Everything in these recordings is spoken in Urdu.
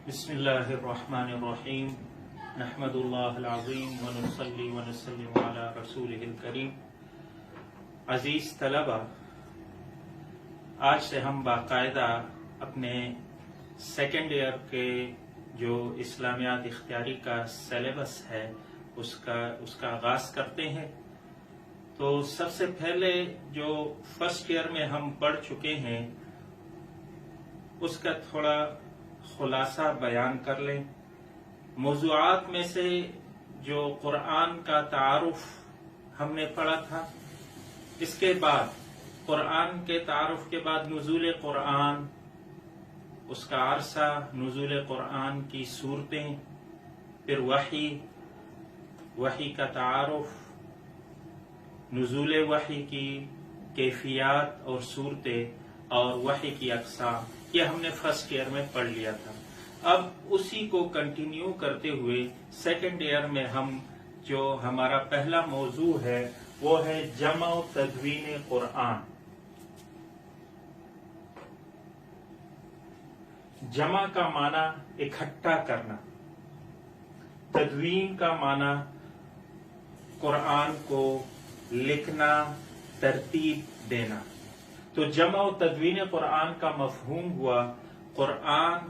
بسم اللہ الرحمن الرحیم نحمد اللہ العظیم ونصلی ونسلم علی رسولہ الکریم۔ عزیز طلبہ، آج سے ہم باقاعدہ اپنے سیکنڈ ایئر کے جو اسلامیات اختیاری کا سیلیبس ہے اس کا آغاز کرتے ہیں۔ تو سب سے پہلے جو فرسٹ ایئر میں ہم پڑھ چکے ہیں اس کا تھوڑا خلاصہ بیان کر لیں۔ موضوعات میں سے جو قرآن کا تعارف ہم نے پڑھا تھا، اس کے بعد قرآن کے تعارف کے بعد نزول قرآن، اس کا عرصہ، نزول قرآن کی صورتیں، پھر وحی کا تعارف، نزول وحی کی کیفیات اور صورتیں اور وحی کی اقسام، یہ ہم نے فرسٹ ایئر میں پڑھ لیا تھا۔ اب اسی کو کنٹینیو کرتے ہوئے سیکنڈ ایئر میں ہم جو ہمارا پہلا موضوع ہے وہ ہے جمع و تدوین قرآن۔ جمع کا معنی اکٹھا کرنا، تدوین کا معنی قرآن کو لکھنا، ترتیب دینا۔ تو جمع و تدوین قرآن کا مفہوم ہوا قرآن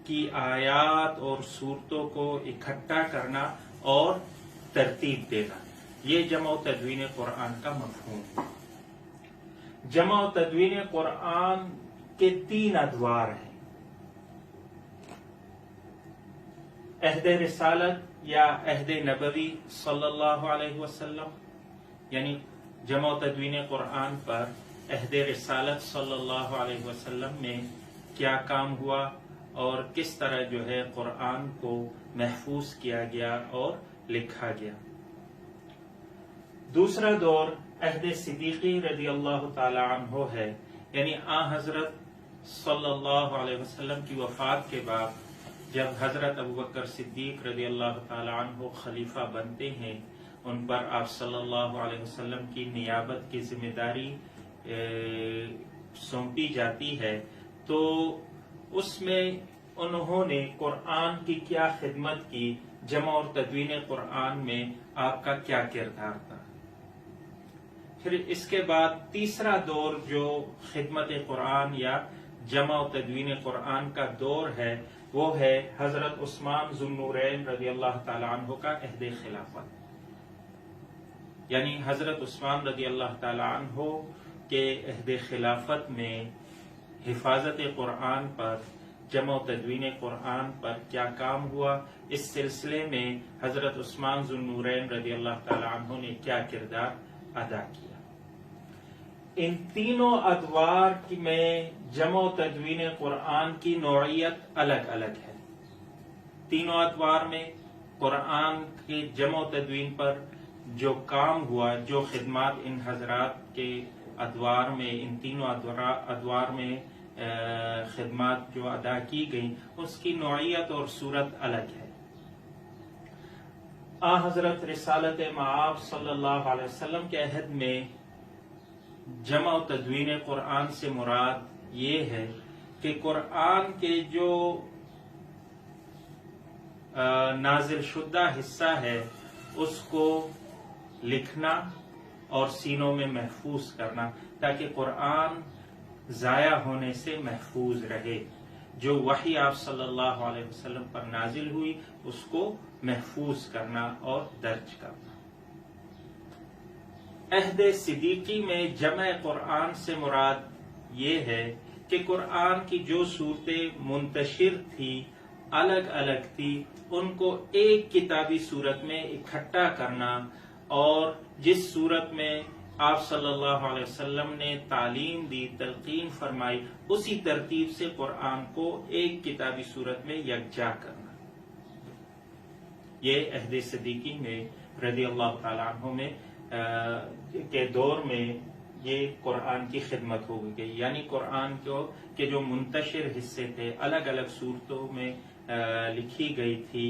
کی آیات اور صورتوں کو اکٹھا کرنا اور ترتیب دینا، یہ جمع و تدوین قرآن کا مفہوم ہے۔ جمع و تدوین قرآن کے 3 ادوار ہیں۔ عہد رسالت یا عہد نبوی صلی اللہ علیہ وسلم، یعنی جمع و تدوین قرآن پر عہد رسالت صلی اللہ علیہ وسلم میں کیا کام ہوا اور کس طرح جو ہے قرآن کو محفوظ کیا گیا اور لکھا گیا۔ دوسرا دور عہد صدیقی رضی اللہ تعالی عنہ ہے، یعنی حضرت صلی اللہ علیہ وسلم کی وفات کے بعد جب حضرت ابوبکر صدیق رضی اللہ تعالی عنہ خلیفہ بنتے ہیں، ان پر آپ صلی اللہ علیہ وسلم کی نیابت کی ذمہ داری سونپی جاتی ہے، تو اس میں انہوں نے قرآن کی کیا خدمت کی، جمع اور تدوین قرآن میں آپ کا کیا کردار تھا۔ پھر اس کے بعد تیسرا دور جو خدمت قرآن یا جمع و تدوین قرآن کا دور ہے وہ ہے حضرت عثمان ذو النورین رضی اللہ تعالی عنہ کا عہد خلافت، یعنی حضرت عثمان رضی اللہ تعالی عنہ کے عہد خلافت میں حفاظت قرآن پر، جمع و تدوین قرآن پر کیا کام ہوا، اس سلسلے میں حضرت عثمان ذو النورین رضی اللہ تعالی عنہ نے کیا کردار ادا کیا۔ ان تینوں ادوار میں جمع و تدوین قرآن کی نوعیت الگ الگ ہے۔ تینوں ادوار میں قرآن کے جمع و تدوین پر جو کام ہوا، جو خدمات ان حضرات کے ادوار میں، ان تینوں ادوار میں خدمات جو ادا کی گئیں، اس کی نوعیت اور صورت الگ ہے۔ حضرت رسالت مآب صلی اللہ علیہ وسلم کے عہد میں جمع و تدوین قرآن سے مراد یہ ہے کہ قرآن کے جو نازل شدہ حصہ ہے اس کو لکھنا اور سینوں میں محفوظ کرنا، تاکہ قرآن ضائع ہونے سے محفوظ رہے۔ جو وحی آپ صلی اللہ علیہ وسلم پر نازل ہوئی اس کو محفوظ کرنا اور درج کرنا۔ عہد صدیقی میں جمع قرآن سے مراد یہ ہے کہ قرآن کی جو صورتیں منتشر تھی، الگ الگ تھی، ان کو ایک کتابی صورت میں اکٹھا کرنا، اور جس صورت میں آپ صلی اللہ علیہ وسلم نے تعلیم دی، تلقین فرمائی، اسی ترتیب سے قرآن کو ایک کتابی صورت میں یکجا کرنا۔ یہ عہد صدیقی میں رضی اللہ تعالی عنہ میں کے دور میں یہ قرآن کی خدمت ہو گئی، یعنی قرآن کے جو منتشر حصے تھے، الگ الگ صورتوں میں لکھی گئی تھی،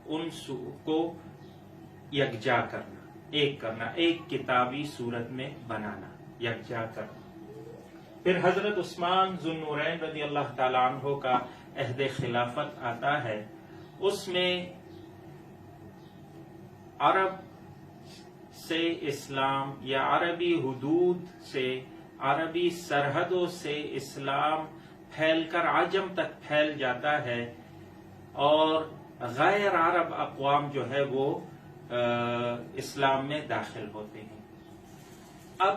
ان کو یکجا کرنا، ایک کتابی صورت میں بنانا، یکجا کرنا۔ پھر حضرت عثمان ذو النورین رضی اللہ تعالیٰ عنہ کا عہد خلافت آتا ہے. اس میں عرب سے اسلام یا عربی حدود سے، عربی سرحدوں سے اسلام پھیل کر عجم تک پھیل جاتا ہے، اور غیر عرب اقوام جو ہے وہ اسلام میں داخل ہوتے ہیں. اب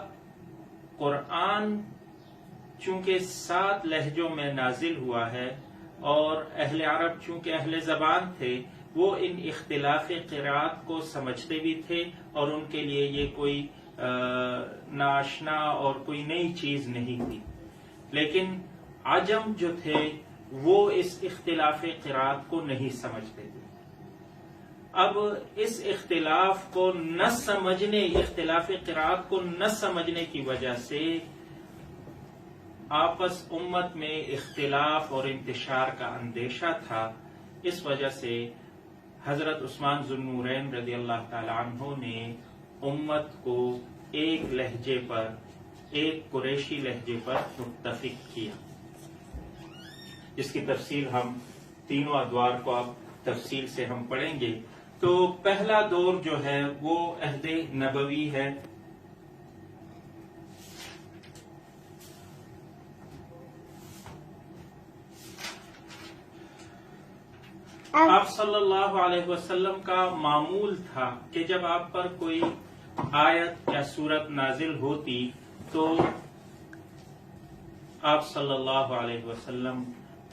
قرآن چونکہ 7 لہجوں میں نازل ہوا ہے، اور اہل عرب چونکہ اہل زبان تھے، وہ ان اختلاف قرات کو سمجھتے بھی تھے، اور ان کے لیے یہ کوئی ناشنا اور کوئی نئی چیز نہیں تھی. لیکن عجم جو تھے وہ اس اختلاف قرات کو نہیں سمجھتے تھے. اب اس اختلاف کو نہ سمجھنے، اختلاف قرات کو نہ سمجھنے کی وجہ سے آپس امت میں اختلاف اور انتشار کا اندیشہ تھا. اس وجہ سے حضرت عثمان ذو النورین رضی اللہ تعالی عنہ نے امت کو ایک لہجے پر، ایک قریشی لہجے پر متفق کیا، جس کی تفصیل ہم تینوں ادوار کو اب تفصیل سے ہم پڑھیں گے. تو پہلا دور جو ہے وہ عہد نبوی ہے. آپ صلی اللہ علیہ وسلم کا معمول تھا کہ جب آپ پر کوئی آیت یا سورت نازل ہوتی تو آپ صلی اللہ علیہ وسلم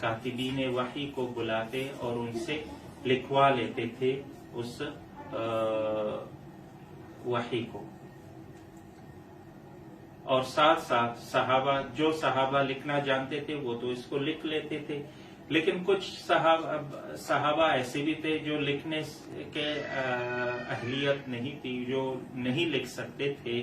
کاتبین وحی کو بلاتے اور ان سے لکھوا لیتے تھے اس وحی کو، اور ساتھ ساتھ صحابہ لکھنا جانتے تھے وہ تو اس کو لکھ لیتے تھے. لیکن کچھ صحابہ ایسے بھی تھے جو لکھنے کے اہلیت نہیں تھی، جو نہیں لکھ سکتے تھے،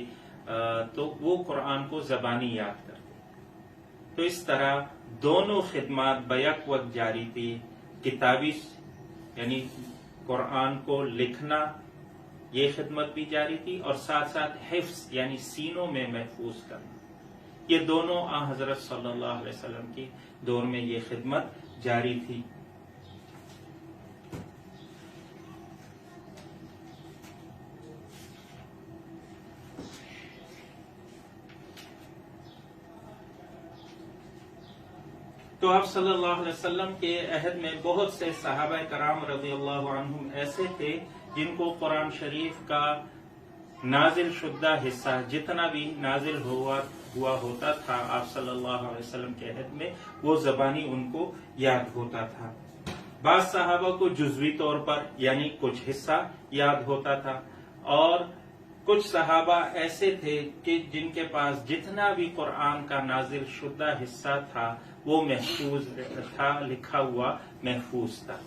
تو وہ قرآن کو زبانی یاد کرتے. تو اس طرح دونوں خدمات بیک وقت جاری تھی. کتابی یعنی قرآن کو لکھنا، یہ خدمت بھی جاری تھی، اور ساتھ ساتھ حفظ یعنی سینوں میں محفوظ کرنا. یہ دونوں حضرت صلی اللہ علیہ وسلم کی دور میں یہ خدمت جاری تھی. تو آپ صلی اللہ علیہ وسلم کے عہد میں بہت سے صحابہ کرام رضی اللہ عنہم ایسے تھے جن کو قرآن شریف کا نازل شدہ حصہ جتنا بھی نازل ہوا ہوتا تھا آپ صلی اللہ علیہ وسلم کے عہد میں، وہ زبانی ان کو یاد ہوتا تھا. بعض صحابہ کو جزوی طور پر یعنی کچھ حصہ یاد ہوتا تھا، اور کچھ صحابہ ایسے تھے کہ جن کے پاس جتنا بھی قرآن کا نازل شدہ حصہ تھا وہ محفوظ تھا، لکھا ہوا محفوظ تھا.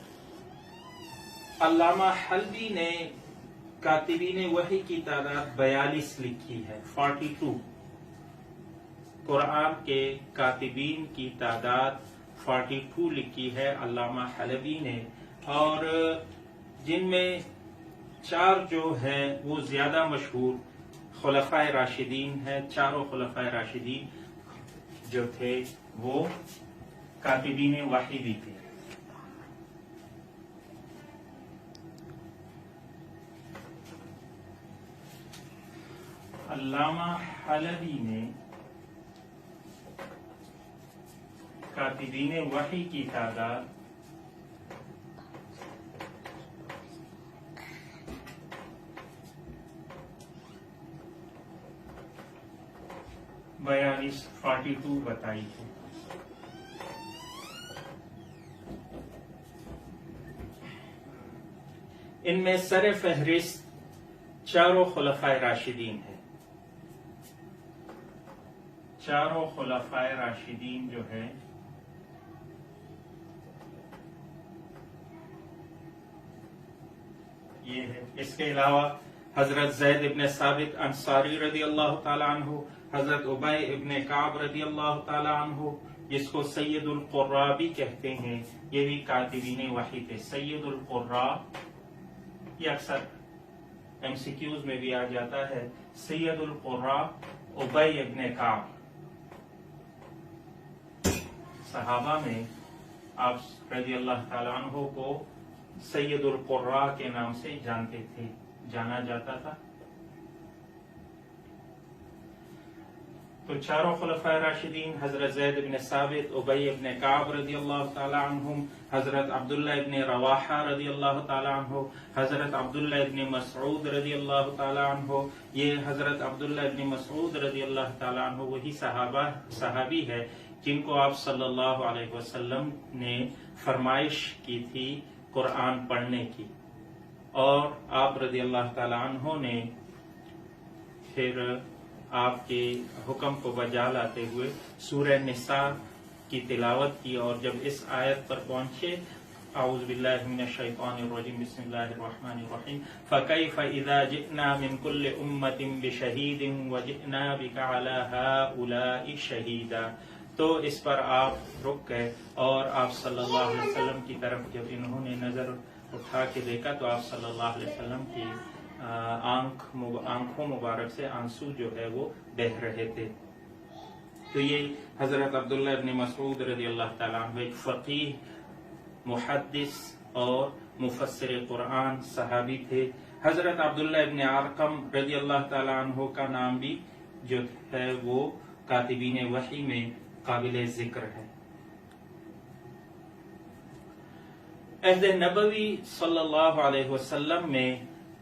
علامہ حلبی نے کاتبین وحی کی تعداد 42 لکھی ہے، 42. قرآن کے کاتبین کی تعداد 42 لکھی ہے علامہ حلبی نے، اور جن میں 4 جو ہیں وہ زیادہ مشہور خلفائے راشدین ہیں. چاروں خلفائے راشدین جو تھے وہ کاتبین وحی بھی تھے. علامہ حلبی نے کاتبین وحی کی تعداد 42 بتائی ہے. ان میں سر فہرست چاروں خلفائے راشدین ہیں. چاروں خلفائے راشدین جو ہیں یہ ہے. اس کے علاوہ حضرت زید ابن ثابت انصاری رضی اللہ تعالی عنہ، حضرت ابی ابن کعب رضی اللہ تعالی عنہ، جس کو سید القراء بھی کہتے ہیں، یہ بھی کاتبین وحی تھے. سید القراء یہ اکثر ایم سی کیوز میں بھی آ جاتا ہے. سید القراء ابی ابن کعب، صحابہ میں آپ رضی اللہ تعالیٰ عنہ کو سید القراء کے نام سے جانا جاتا تھا. تو چاروں خلفائے راشدین حضرت زید بن ثابت، ابی بن کعب رضی اللہ تعالی عنہم، حضرت عبداللہ ابن رواحہ رضی اللہ تعالی عنہ، حضرت عبداللہ ابن مسعود رضی اللہ تعالی عنہ. یہ حضرت عبداللہ ابن مسعود رضی اللہ تعالی عنہ وہی صحابی ہے جن کو آپ صلی اللہ علیہ وسلم نے فرمائش کی تھی قرآن پڑھنے کی، اور آپ رضی اللہ تعالی عنہ نے پھر آپ کے حکم کو بجا لاتے ہوئے سورہ نساء کی تلاوت کی، اور جب اس آیت پر پہنچے اعوذ باللہ من الشیطان الرجیم بسم اللہ الرحمن الرحیم فَكَيْفَ إِذَا جِئْنَا مِن كُلِّ أُمَّةٍ بِشَهِيدٍ وَجِئْنَا بِكَ عَلَى هَؤُلَاءِ شَهِيدًا. تو اس پر آپ رک گئے اور آپ صلی اللہ علیہ وسلم کی طرف جب انہوں نے نظر اٹھا کے دیکھا تو آپ صلی اللہ علیہ وسلم کی آنکھوں مبارک سے آنسو جو ہے وہ بہہ رہے تھے. تو یہ حضرت عبداللہ ابن مسعود رضی اللہ تعالیٰ عنہ ایک فقیہ، محدث اور مفسر قرآن صحابی تھے. حضرت عبداللہ ابن ارقم رضی اللہ تعالیٰ عنہ کا نام بھی جو ہے وہ کاتبین وحی میں قابل ذکر ہے. عہد نبوی صلی اللہ علیہ وسلم میں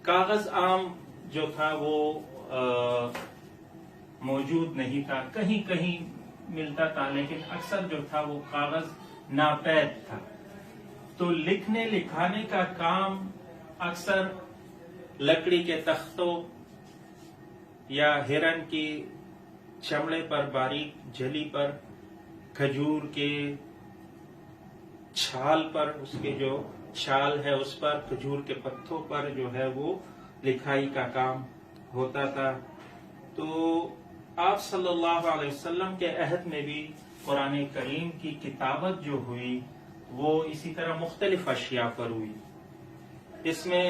کاغذ عام جو تھا وہ موجود نہیں تھا، کہیں کہیں ملتا تھا، لیکن اکثر جو تھا وہ کاغذ ناپید تھا. تو لکھنے لکھانے کا کام اکثر لکڑی کے تختوں یا ہرن کی چمڑے پر، باریک جھلی پر، کھجور کے چھال پر، اس کے جو چھال ہے اس پر، کھجور کے پتوں پر جو ہے وہ لکھائی کا کام ہوتا تھا. تو آپ صلی اللہ علیہ وسلم کے عہد میں بھی قرآن کریم کی کتابت جو ہوئی وہ اسی طرح مختلف اشیاء پر ہوئی. اس میں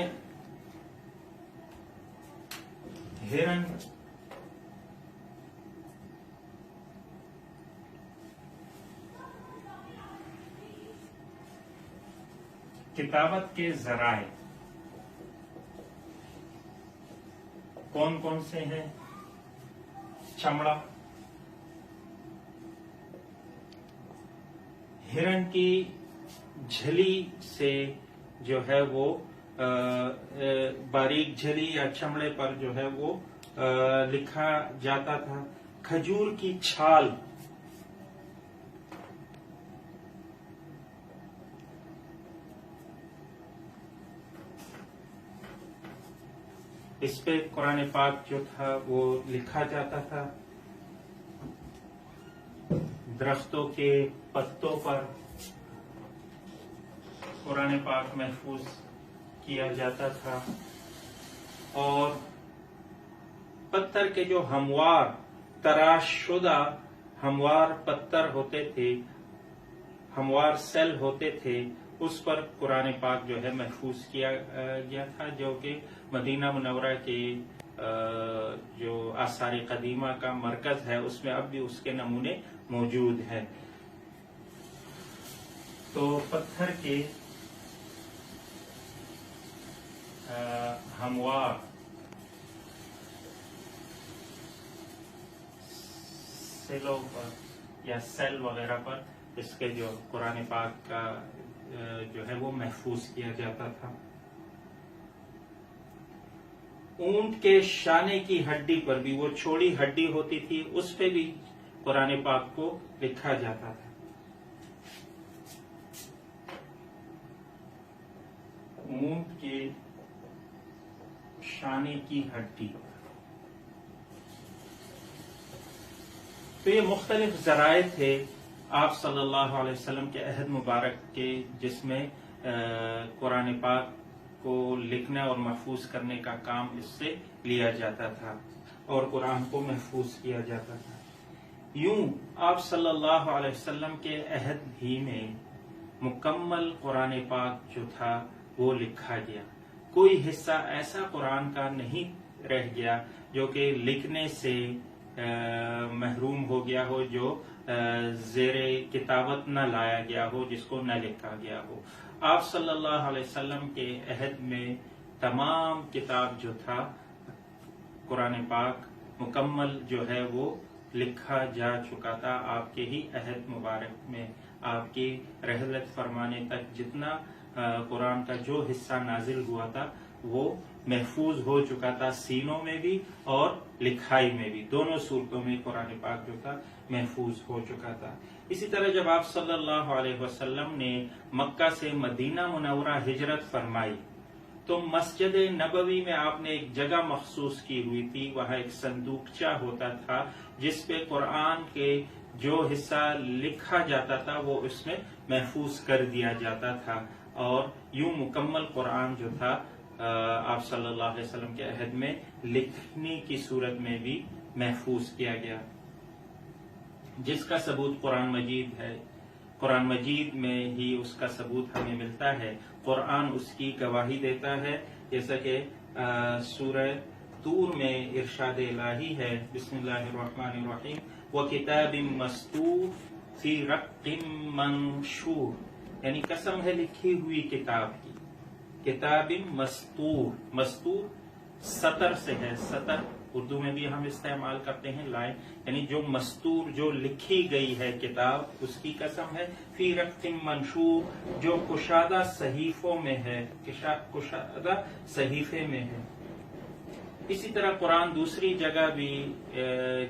ہرن، کتابت کے ذرائع کون کون سے ہیں؟ چمڑا، ہرن کی جھلی سے جو ہے وہ باریک جھلی یا چمڑے پر جو ہے وہ لکھا جاتا تھا. کھجور کی چھال، اس پہ قرآن پاک جو تھا وہ لکھا جاتا تھا. درختوں کے پتوں پر قرآن پاک محفوظ کیا جاتا تھا. اور پتھر کے جو ہموار تراش شدہ ہموار پتھر ہوتے تھے، ہموار سیل ہوتے تھے، اس پر قرآن پاک جو ہے محفوظ کیا گیا تھا، جو کہ مدینہ منورہ کے جو آثار قدیمہ کا مرکز ہے اس میں اب بھی اس کے نمونے موجود ہیں. تو پتھر کے ہموار سیلوں پر یا سیل وغیرہ پر اس کے جو قرآن پاک کا جو ہے وہ محفوظ کیا جاتا تھا. اونٹ کے شانے کی ہڈی پر بھی، وہ چھوڑی ہڈی ہوتی تھی، اس پہ بھی قرآن پاک کو لکھا جاتا تھا. اونٹ کے شانے کی ہڈی. تو یہ مختلف ذرائع تھے آپ صلی اللہ علیہ وسلم کے عہد مبارک کے، جس میں قرآن پاک کو لکھنے اور محفوظ کرنے کا کام اس سے لیا جاتا تھا اور قرآن کو محفوظ کیا جاتا تھا. یوں آپ صلی اللہ علیہ وسلم کے عہد ہی میں مکمل قرآن پاک جو تھا وہ لکھا گیا. کوئی حصہ ایسا قرآن کا نہیں رہ گیا جو کہ لکھنے سے محروم ہو گیا ہو، جو زیر کتابت نہ لایا گیا ہو، جس کو نہ لکھا گیا ہو۔ آپ صلی اللہ علیہ وسلم کے عہد میں تمام کتاب جو تھا قرآن پاک مکمل جو ہے وہ لکھا جا چکا تھا۔ آپ کے ہی عہد مبارک میں، آپ کی رحلت فرمانے تک جتنا قرآن کا جو حصہ نازل ہوا تھا وہ محفوظ ہو چکا تھا، سینوں میں بھی اور لکھائی میں بھی، دونوں صورتوں میں قرآن پاک جو تھا محفوظ ہو چکا تھا۔ اسی طرح جب آپ صلی اللہ علیہ وسلم نے مکہ سے مدینہ منورہ ہجرت فرمائی تو مسجد نبوی میں آپ نے ایک جگہ مخصوص کی ہوئی تھی، وہاں ایک صندوقچہ ہوتا تھا جس پہ قرآن کے جو حصہ لکھا جاتا تھا وہ اس میں محفوظ کر دیا جاتا تھا، اور یوں مکمل قرآن جو تھا آپ صلی اللہ علیہ وسلم کے عہد میں لکھنے کی صورت میں بھی محفوظ کیا گیا، جس کا ثبوت قرآن مجید ہے۔ قرآن مجید میں ہی اس کا ثبوت ہمیں ملتا ہے، قرآن اس کی گواہی دیتا ہے، جیسا کہ سورہ طور میں ارشاد الہی ہے، بسم اللہ الرحمن الرحیم، وَكِتَابٍ مَّسْطُورٍ فِي رَقٍّ مَّنشُورٍ، یعنی قسم ہے لکھی ہوئی کتاب کی، کتاب مستور، مستور سطر سے ہے، سطر اردو میں بھی ہم استعمال کرتے ہیں لائن، یعنی جو مستور جو لکھی گئی ہے کتاب اس کی قسم ہے، فی رق منشور جو کشادہ صحیفوں میں ہے، کشادہ صحیفے میں ہے۔ اسی طرح قرآن دوسری جگہ بھی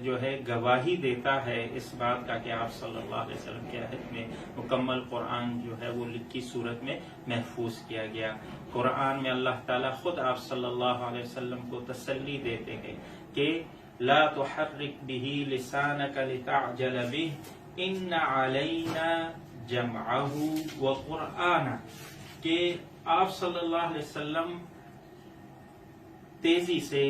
جو ہے گواہی دیتا ہے اس بات کا کہ آپ صلی اللہ علیہ وسلم کے عہد میں مکمل قرآن جو ہے وہ لکھی صورت میں محفوظ کیا گیا۔ قرآن میں اللہ تعالیٰ خود آپ صلی اللہ علیہ وسلم کو تسلی دیتے ہیں کہ لا تحرک به لسانک لتعجل به ان علینا جمعہ وقرآنہ، کہ آپ صلی اللہ علیہ وسلم تیزی سے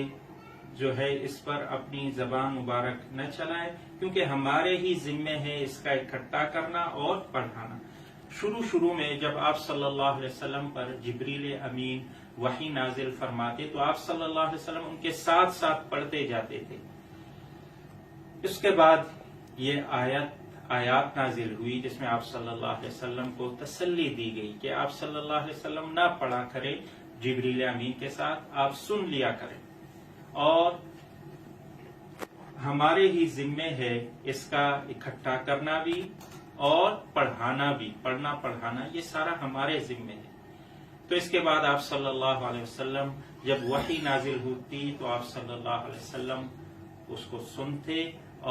جو ہے اس پر اپنی زبان مبارک نہ چلائے، کیونکہ ہمارے ہی ذمے ہے اس کا اکٹھا کرنا اور پڑھانا۔ شروع میں جب آپ صلی اللہ علیہ وسلم پر جبریل امین وحی نازل فرماتے تو آپ صلی اللہ علیہ وسلم ان کے ساتھ ساتھ پڑھتے جاتے تھے۔ اس کے بعد یہ آیات نازل ہوئی جس میں آپ صلی اللہ علیہ وسلم کو تسلی دی گئی کہ آپ صلی اللہ علیہ وسلم نہ پڑھا کریں جبریل امین کے ساتھ، آپ سن لیا کریں، اور ہمارے ہی ذمے ہے اس کا اکٹھا کرنا بھی اور پڑھانا بھی، پڑھنا پڑھانا یہ سارا ہمارے ذمے ہے۔ تو اس کے بعد آپ صلی اللہ علیہ وسلم جب وحی نازل ہوتی تو آپ صلی اللہ علیہ وسلم اس کو سنتے،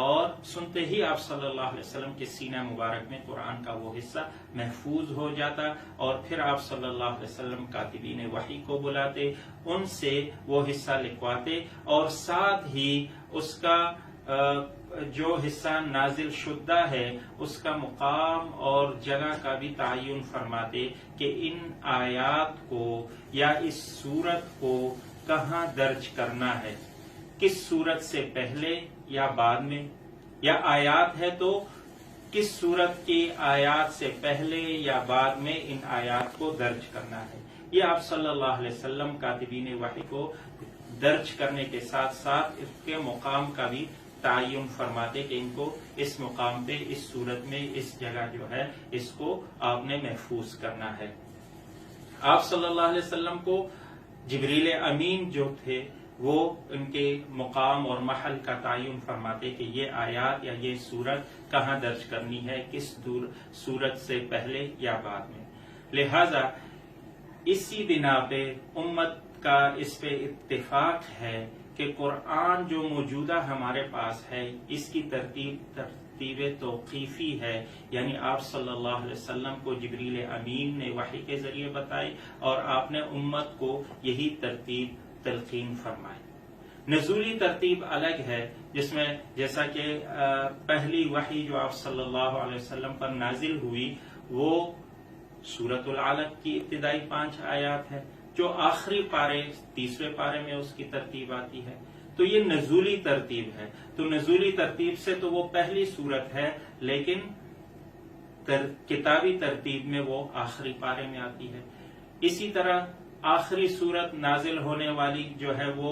اور سنتے ہی آپ صلی اللہ علیہ وسلم کے سینہ مبارک میں قرآن کا وہ حصہ محفوظ ہو جاتا، اور پھر آپ صلی اللہ علیہ وسلم کاتبین وحی کو بلاتے، ان سے وہ حصہ لکھواتے، اور ساتھ ہی اس کا جو حصہ نازل شدہ ہے اس کا مقام اور جگہ کا بھی تعین فرماتے کہ ان آیات کو یا اس سورت کو کہاں درج کرنا ہے، کس سورت سے پہلے یا بعد میں، یا آیات ہے تو کس سورت کی آیات سے پہلے یا بعد میں ان آیات کو درج کرنا ہے۔ یہ آپ صلی اللہ علیہ وسلم کاتبین وحی کو درج کرنے کے ساتھ ساتھ اس کے مقام کا بھی تعین فرماتے کہ ان کو اس مقام پہ، اس سورت میں، اس جگہ جو ہے اس کو آپ نے محفوظ کرنا ہے۔ آپ صلی اللہ علیہ وسلم کو جبریل امین جو تھے وہ ان کے مقام اور محل کا تعین فرماتے کہ یہ آیات یا یہ سورت کہاں درج کرنی ہے، کس سورت سے پہلے یا بعد میں۔ لہذا اسی بنا پہ امت کا اس پہ اتفاق ہے کہ قرآن جو موجودہ ہمارے پاس ہے اس کی ترتیب توقیفی ہے، یعنی آپ صلی اللہ علیہ وسلم کو جبریل امین نے وحی کے ذریعے بتائی اور آپ نے امت کو یہی ترتیب تلقین فرمائی۔ نزولی ترتیب الگ ہے، جس میں جیسا کہ پہلی وحی جو آپ صلی اللہ علیہ وسلم پر نازل ہوئی وہ سورۃ العلق کی ابتدائی 5 آیات ہے، جو آخری پارے 30ویں پارے میں اس کی ترتیب آتی ہے، تو یہ نزولی ترتیب ہے۔ تو نزولی ترتیب سے تو وہ پہلی سورت ہے، لیکن کتابی ترتیب میں وہ آخری پارے میں آتی ہے۔ اسی طرح آخری سورت نازل ہونے والی جو ہے وہ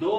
2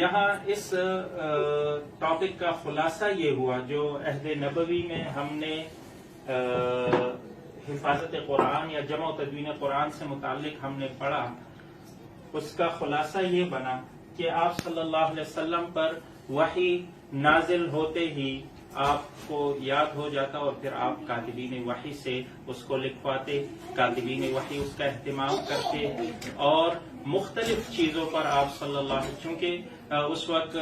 یہاں اس ٹاپک کا خلاصہ یہ ہوا جو عہد نبوی میں ہم نے حفاظت قرآن یا جمع و تدوین قرآن سے متعلق ہم نے پڑھا، اس کا خلاصہ یہ بنا کہ آپ صلی اللہ علیہ وسلم پر وحی نازل ہوتے ہی آپ کو یاد ہو جاتا اور پھر آپ کاتبین وحی سے اس کو لکھواتے، کاتبین وحی اس کا اہتمام کرتے، اور مختلف چیزوں پر آپ صلی اللہ علیہ وسلم، چونکہ اس وقت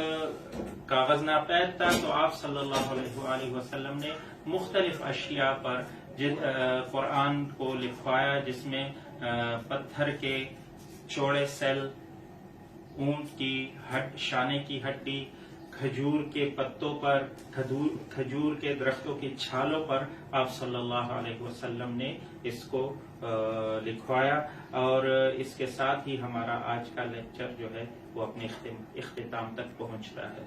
کاغذ ناپید تھا تو آپ صلی اللہ علیہ وسلم نے مختلف اشیاء پر قرآن کو لکھوایا، جس میں پتھر کے چوڑے سیل، اونٹ کی شانے کی ہڈی، کھجور کے پتوں پر، کھجور کے درختوں کی چھالوں پر آپ صلی اللہ علیہ وسلم نے اس کو لکھوایا. اور اس کے ساتھ ہی ہمارا آج کا لیکچر جو ہے وہ اپنے اختتام تک پہنچتا ہے.